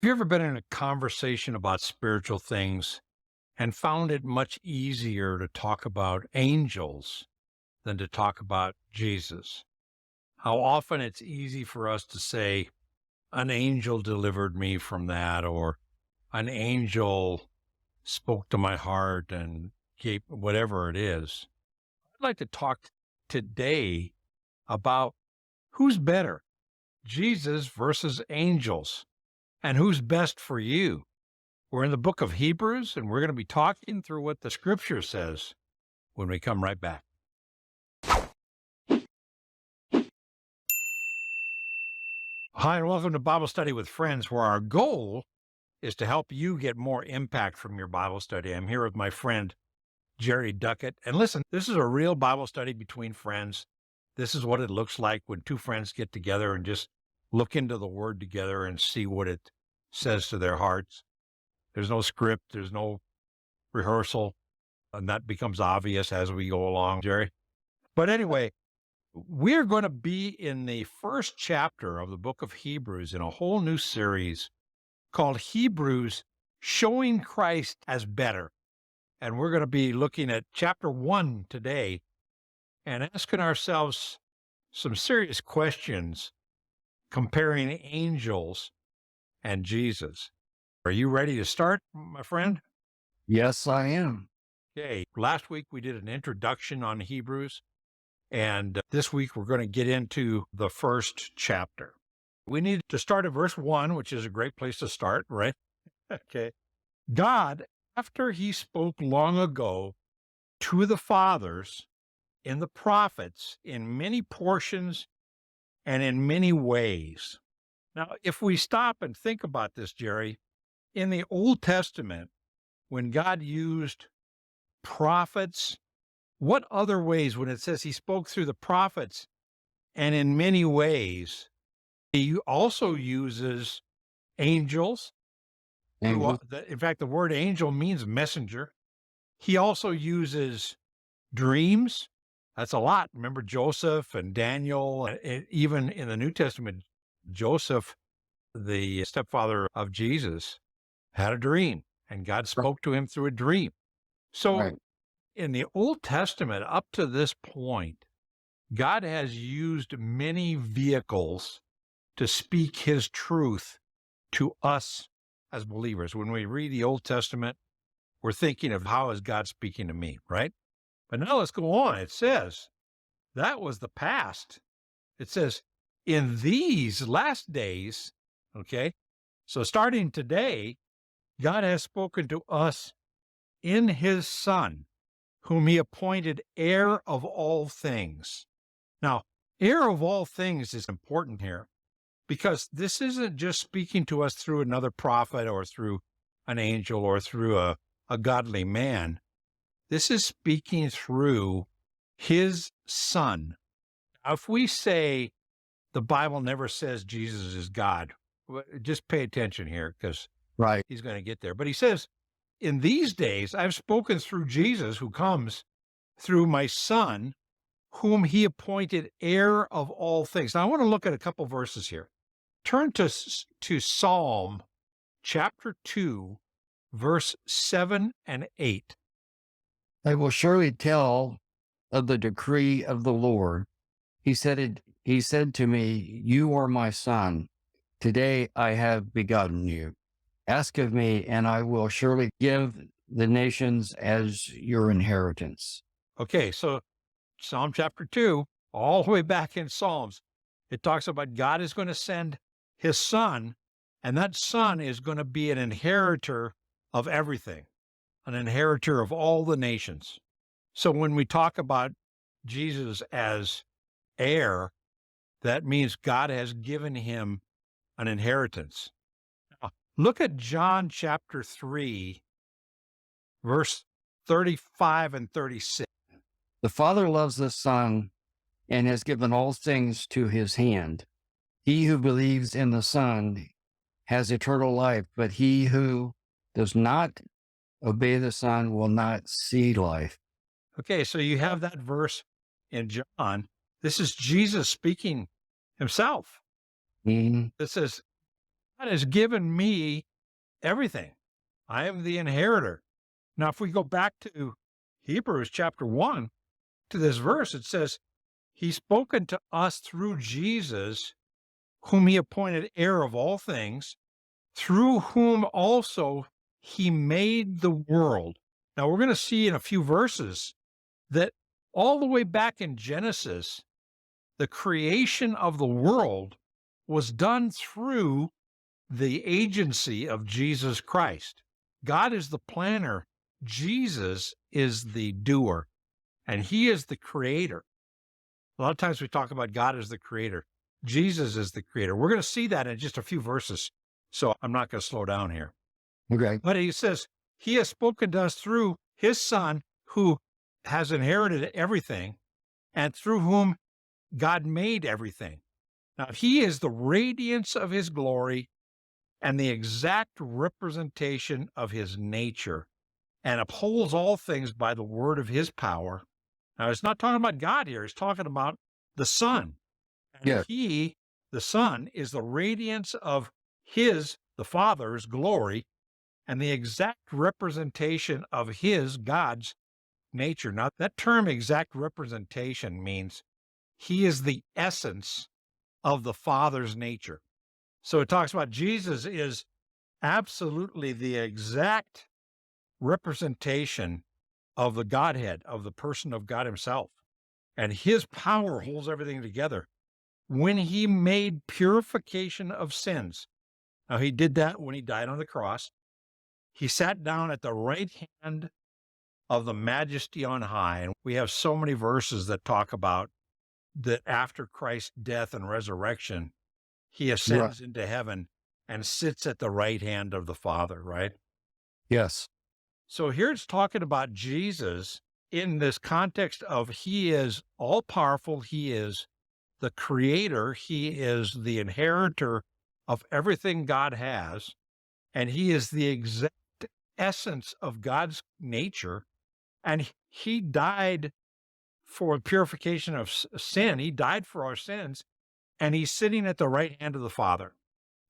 Have you ever been in a conversation about spiritual things and found it much easier to talk about angels than to talk about Jesus? How often it's easy for us to say, an angel delivered me from that, or an angel spoke to my heart and gave whatever it is. I'd like to talk today about who's better, Jesus versus angels, and who's best for you. We're in the book of Hebrews, and we're going to be talking through what the scripture says when we come right back. Hi, and welcome to Bible Study with Friends, where our goal is to help you get more impact from your Bible study. I'm here with my friend, Jerry Duckett. And listen, this is a real Bible study between friends. This is what it looks like when two friends get together and just look into the Word together and see what it says to their hearts. There's no script, there's no rehearsal, and that becomes obvious as we go along, Jerry. But anyway, we're going to be in the first chapter of the book of Hebrews in a whole new series called Hebrews Showing Christ as Better. And we're going to be looking at chapter 1 today and asking ourselves some serious questions comparing angels and Jesus. Are you ready to start, my friend? Yes, I am. Okay. Last week we did an introduction on Hebrews, and this week we're going to get into the first chapter. We need to start at verse 1, which is a great place to start, right? Okay. God, after he spoke long ago to the fathers in the prophets in many portions and in many ways. Now, if we stop and think about this, Jerry, in the Old Testament, when God used prophets, what other ways, when it says he spoke through the prophets and in many ways, he also uses angels. And In fact, the word angel means messenger. He also uses dreams. That's a lot. Remember Joseph and Daniel, and even in the New Testament, Joseph, the stepfather of Jesus, had a dream and God spoke to him through a dream. So right, in the Old Testament, up to this point, God has used many vehicles to speak his truth to us as believers. When we read the Old Testament, we're thinking of how is God speaking to me, right? But now let's go on. It says that was the past. It says in these last days, okay? So starting today, God has spoken to us in his Son, whom he appointed heir of all things. Now, heir of all things is important here because this isn't just speaking to us through another prophet or through an angel or through a godly man. This is speaking through his Son. Now, if we say the Bible never says Jesus is God, just pay attention here because right. he's going to get there. But he says, in these days, I've spoken through Jesus who comes through my Son, whom he appointed heir of all things. Now, I want to look at a couple verses here. Turn to Psalm chapter 2, verse 7 and 8. I will surely tell of the decree of the Lord. He said to me, you are my son. Today I have begotten you. Ask of me, and I will surely give the nations as your inheritance. Okay, so Psalm chapter 2, all the way back in Psalms, it talks about God is going to send his Son, and that Son is going to be an inheritor of everything, an inheritor of all the nations. So when we talk about Jesus as heir, that means God has given him an inheritance. Now, look at John chapter 3, verse 35 and 36. The Father loves the Son and has given all things to his hand. He who believes in the Son has eternal life, but he who does not obey the Son will not see life. Okay, so you have that verse in John. This is Jesus speaking himself. Mhm. It says, God has given me everything. I am the inheritor. Now, if we go back to Hebrews chapter 1, to this verse, it says, He's spoken to us through Jesus, whom He appointed heir of all things, through whom also He made the world. Now, we're going to see in a few verses that all the way back in Genesis, the creation of the world was done through the agency of Jesus Christ. God is the planner. Jesus is the doer, and He is the creator. A lot of times we talk about God as the creator. Jesus is the creator. We're going to see that in just a few verses, so I'm not going to slow down here. Okay. But He says, He has spoken to us through His Son, who has inherited everything, and through whom God made everything. Now, He is the radiance of His glory and the exact representation of His nature, and upholds all things by the word of His power. Now, it's not talking about God here. It's talking about the Son. And Yeah. He, the Son, is the radiance of His, the Father's, glory and the exact representation of His, God's, nature. Now, that term exact representation means He is the essence of the Father's nature. So it talks about Jesus is absolutely the exact representation of the Godhead, of the person of God Himself. And His power holds everything together. When He made purification of sins, now He did that when He died on the cross. He sat down at the right hand of the Majesty on high. And we have so many verses that talk about that after Christ's death and resurrection, He Right. ascends into heaven and sits at the right hand of the Father, right? Yes. So here it's talking about Jesus in this context of He is all powerful. He is the creator. He is the inheritor of everything God has. And He is the exact essence of God's nature. And He died for purification of sin. He died for our sins. And He's sitting at the right hand of the Father.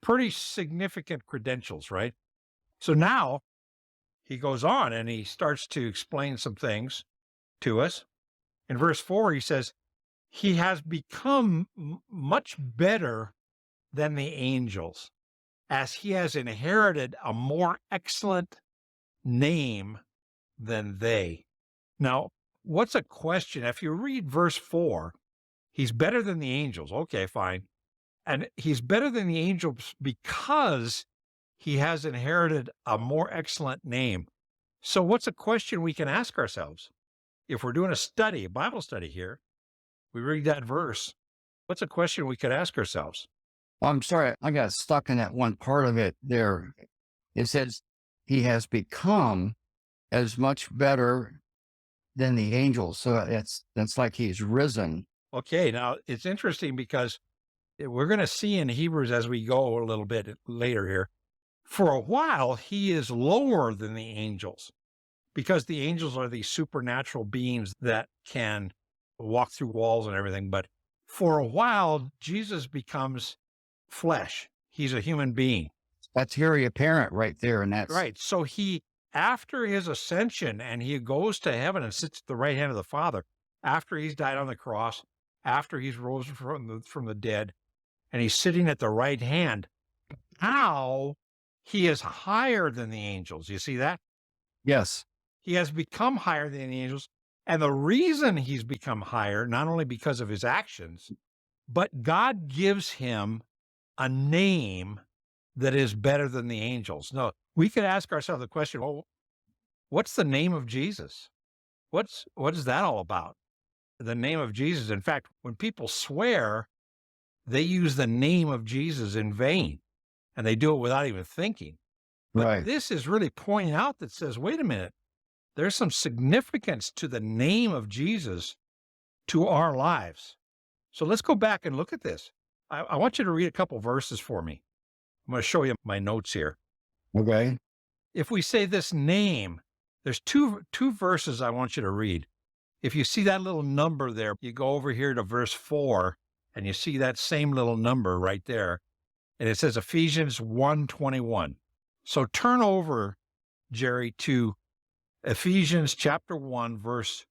Pretty significant credentials, right? So now He goes on and He starts to explain some things to us. In verse 4, He says, He has become much better than the angels, as He has inherited a more excellent name than they. Now, what's a question? If you read verse 4, He's better than the angels. Okay, fine. And He's better than the angels because He has inherited a more excellent name. So what's a question we can ask ourselves? If we're doing a study, a Bible study here, we read that verse, what's a question we could ask ourselves? I'm sorry, I got stuck in that one part of it there. It says He has become as much better than the angels. So that's like He's risen. Okay, now it's interesting because we're going to see in Hebrews as we go a little bit later here, for a while He is lower than the angels because the angels are these supernatural beings that can walk through walls and everything. But for a while, Jesus becomes flesh. He's a human being. That's very apparent right there. And that's Right. So He, after His ascension, and He goes to heaven and sits at the right hand of the Father, after He's died on the cross, after He's rose from the dead, and He's sitting at the right hand, now He is higher than the angels. You see that? yes. He has become higher than the angels. And the reason He's become higher, not only because of His actions, but God gives Him a name that is better than the angels. No, we could ask ourselves the question, well, what's the name of Jesus? What is that all about? The name of Jesus. In fact, when people swear, they use the name of Jesus in vain, and they do it without even thinking. But Right. this is really pointing out that says, wait a minute, there's some significance to the name of Jesus to our lives. So let's go back and look at this. I want you to read a couple verses for me. I'm going to show you my notes here. Okay. If we say this name, there's two verses I want you to read. If you see that little number there, you go over here to verse 4, and you see that same little number right there. And it says Ephesians 1:21. So turn over, Jerry, to Ephesians chapter 1, verse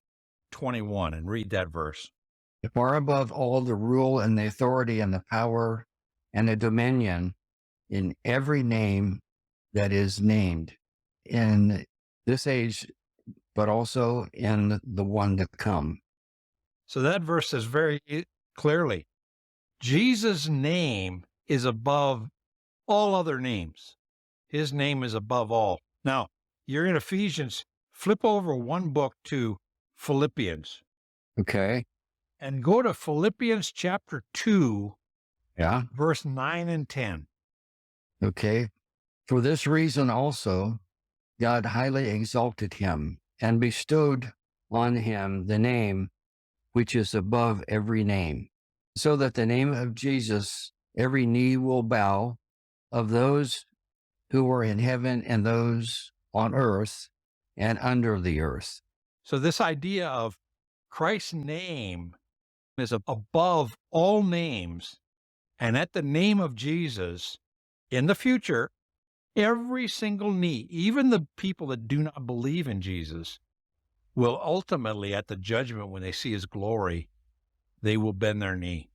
21, and read that verse. Far above all the rule and the authority and the power and the dominion in every name that is named in this age, but also in the one to come. So that verse says very clearly, Jesus' name is above all other names. His name is above all. Now, you're in Ephesians. Flip over one book to Philippians Okay. and go to Philippians chapter 2, Yeah. verse 9 and 10. Okay. For this reason also, God highly exalted him and bestowed on him the name which is above every name, so that the name of Jesus, every knee will bow, of those who are in heaven and those on earth and under the earth. So this idea of Christ's name is above all names. And at the name of Jesus, in the future, every single knee, even the people that do not believe in Jesus, will ultimately, at the judgment, when they see his glory, they will bend their knee.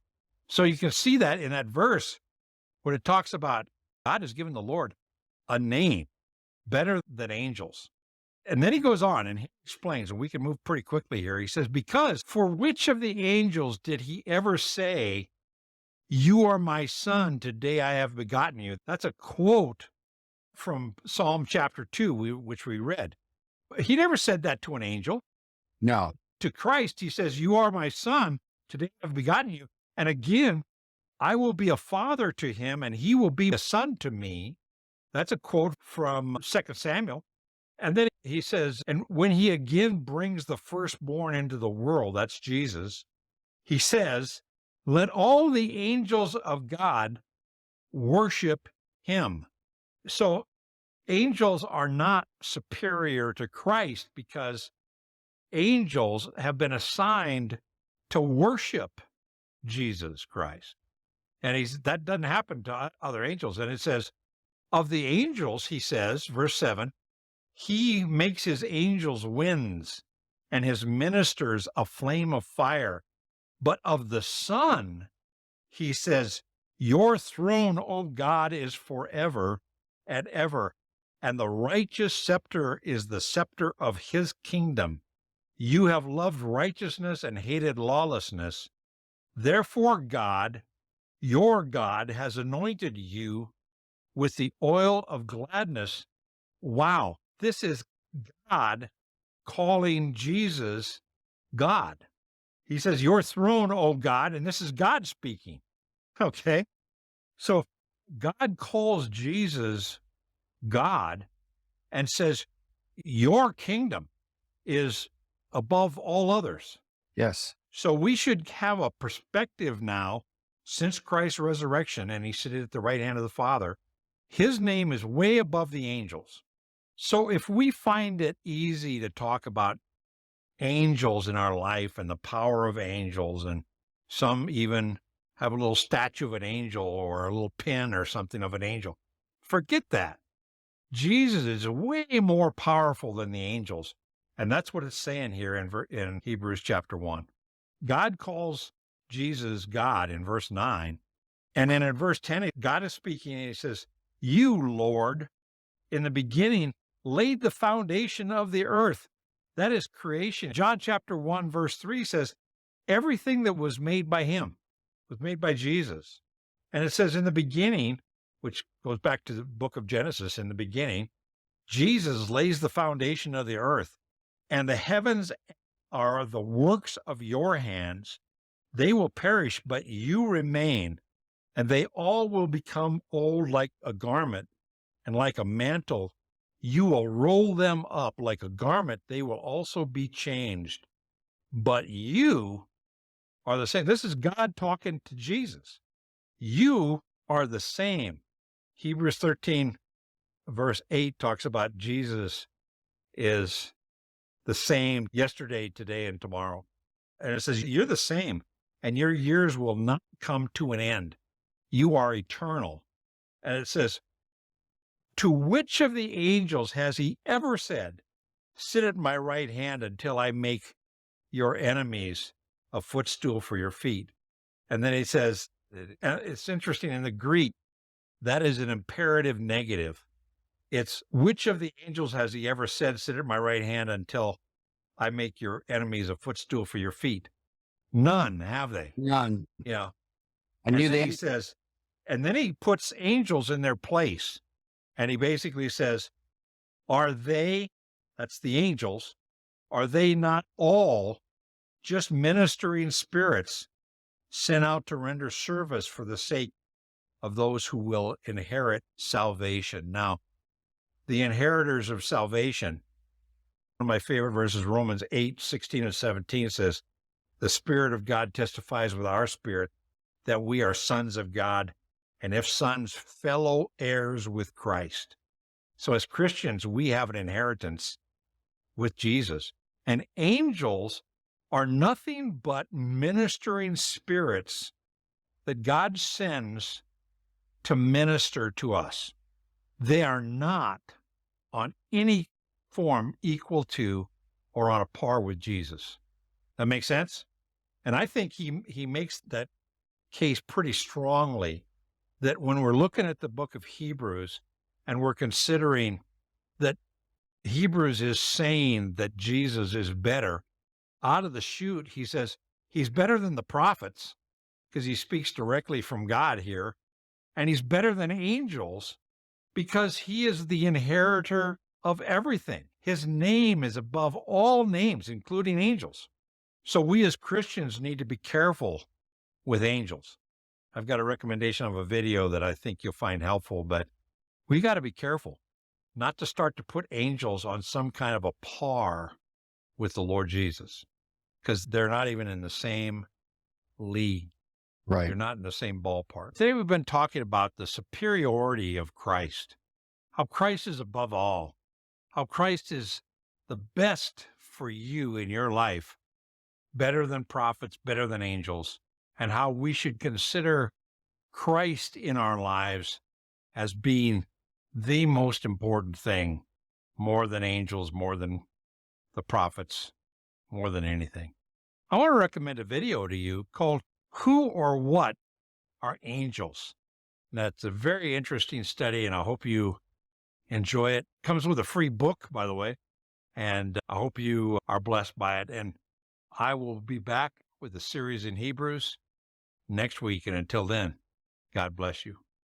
So you can see that in that verse when it talks about God has given the Lord a name better than angels. And then he goes on and he explains, and we can move pretty quickly here. He says, because for which of the angels did he ever say, you are my son, today I have begotten you? That's a quote from Psalm chapter 2, which we read. He never said that to an angel. No. To Christ, he says, you are my son, today I have begotten you. And again, I will be a father to him, and he will be a son to me. That's a quote from 2 Samuel. And then he says, and when he again brings the firstborn into the world, that's Jesus, he says, let all the angels of God worship him. So angels are not superior to Christ because angels have been assigned to worship Jesus Christ. And that doesn't happen to other angels. And it says, of the angels, he says, verse 7, he makes his angels winds and his ministers a flame of fire. But of the Son, he says, your throne, O God, is forever and ever, and the righteous scepter is the scepter of his kingdom. You have loved righteousness and hated lawlessness. Therefore, God, your God, has anointed you with the oil of gladness. Wow, this is God calling Jesus God. He says, your throne, O God, and this is God speaking. Okay. So God calls Jesus God and says, your kingdom is above all others. Yes. So we should have a perspective now, since Christ's resurrection and he's sitting at the right hand of the Father, his name is way above the angels. So if we find it easy to talk about angels in our life and the power of angels, and some even have a little statue of an angel or a little pin or something of an angel, forget that. Jesus is way more powerful than the angels. And that's what it's saying here in Hebrews chapter 1. God calls Jesus God in verse 9. And then in verse 10, God is speaking and he says, you, Lord, in the beginning laid the foundation of the earth. That is creation. John chapter 1, verse 3 says, everything that was made by him was made by Jesus. And it says in the beginning, which goes back to the book of Genesis, in the beginning, Jesus lays the foundation of the earth, and the heavens are the works of your hands. They will perish, but you remain, and they all will become old like a garment, and like a mantle. You will roll them up like a garment. They will also be changed. But you are the same. This is God talking to Jesus. You are the same. Hebrews 13, verse 8 talks about Jesus is the same yesterday, today, and tomorrow. And it says, you're the same, and your years will not come to an end. You are eternal. And it says, to which of the angels has he ever said, sit at my right hand until I make your enemies a footstool for your feet? And then he says, it's interesting in the Greek, that is an imperative negative. It's which of the angels has he ever said, sit at my right hand until I make your enemies a footstool for your feet? None, have they? None. Yeah. I And knew then he they. says, and then he puts angels in their place. And he basically says, are they, that's the angels, are they not all just ministering spirits sent out to render service for the sake of those who will inherit salvation? Now, the inheritors of salvation, one of my favorite verses, Romans 8:16 and 17 says, the Spirit of God testifies with our spirit that we are sons of God, and if sons, fellow heirs with Christ. So as Christians, we have an inheritance with Jesus. And angels are nothing but ministering spirits that God sends to minister to us. They are not on any form equal to or on a par with Jesus. That makes sense? And I think he makes that case pretty strongly, that when we're looking at the book of Hebrews and we're considering that Hebrews is saying that Jesus is better, out of the chute, he says he's better than the prophets because he speaks directly from God here. And he's better than angels because he is the inheritor of everything. His name is above all names, including angels. So we as Christians need to be careful with angels. I've got a recommendation of a video that I think you'll find helpful, but we got to be careful not to start to put angels on some kind of a par with the Lord Jesus, because they're not even in the same league. Right. They're not in the same ballpark. Today we've been talking about the superiority of Christ, how Christ is above all, how Christ is the best for you in your life, better than prophets, better than angels, and how we should consider Christ in our lives as being the most important thing, more than angels, more than the prophets, more than anything. I want to recommend a video to you called Who or What Are Angels? That's a very interesting study, and I hope you enjoy it. Comes with a free book, by the way, and I hope you are blessed by it. And I will be back with a series in Hebrews next week. And until then, God bless you.